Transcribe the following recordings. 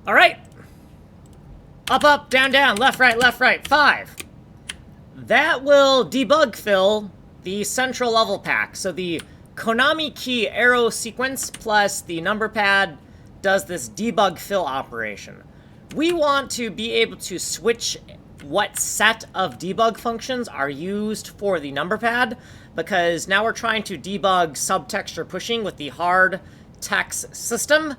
All right. Up, up, down, down, left, right, 5. That will debug fill the central level pack. So the Konami key arrow sequence plus the number pad does this debug fill operation. We want to be able to switch what set of debug functions are used for the number pad, because now we're trying to debug subtexture pushing with the Hardtex system.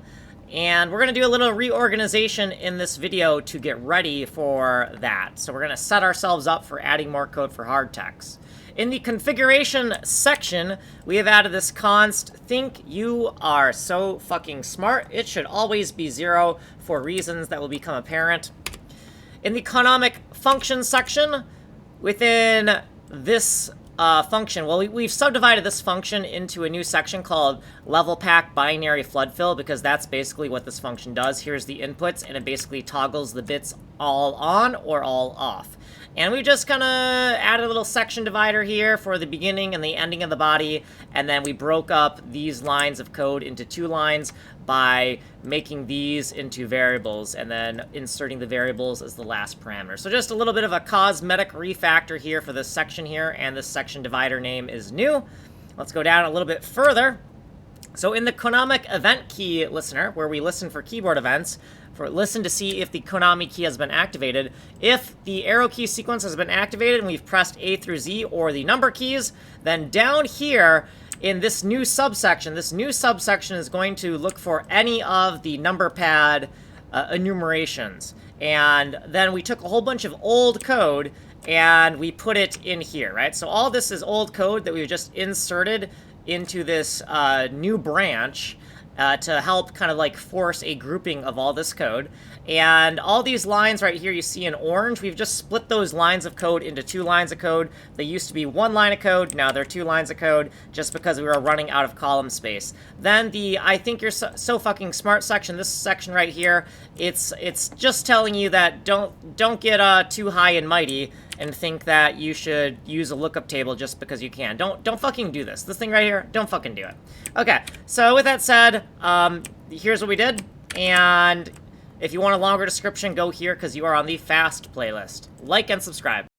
And we're going to do a little reorganization in this video to get ready for that. So we're going to set ourselves up for adding more code for Hardtex. In the configuration section, we have added this const think you are so fucking smart. It should always be 0 for reasons that will become apparent. In the canonic function section, within this function, well, we've subdivided this function into a new section called level pack binary flood fill, because that's basically what this function does. Here's the inputs, and it basically toggles the bits all on or all off. And we just kind of added a little section divider here for the beginning and the ending of the body, and then we broke up these lines of code into 2 lines by making these into variables and then inserting the variables as the last parameter. So just a little bit of a cosmetic refactor here for this section here, and this section divider name is new. Let's go down a little bit further. So in the Konami event key listener, where we listen for keyboard events, listen to see if the Konami key has been activated. If the arrow key sequence has been activated and we've pressed A through Z or the number keys, then down here in this new subsection is going to look for any of the number pad enumerations. And then we took a whole bunch of old code and we put it in here, right? So all this is old code that we've just inserted into this new branch to help kind of like force a grouping of all this code. And all these lines right here you see in orange, we've just split those lines of code into 2 lines of code. They used to be 1 line of code, now they're 2 lines of code, just because we were running out of column space. Then the I think you're so fucking smart section, this section right here, it's just telling you that don't get too high and mighty and think that you should use a lookup table just because you can. Don't fucking do this. This thing right here, don't fucking do it. Okay, so with that said, here's what we did, and if you want a longer description, go here because you are on the fast playlist. Like and subscribe.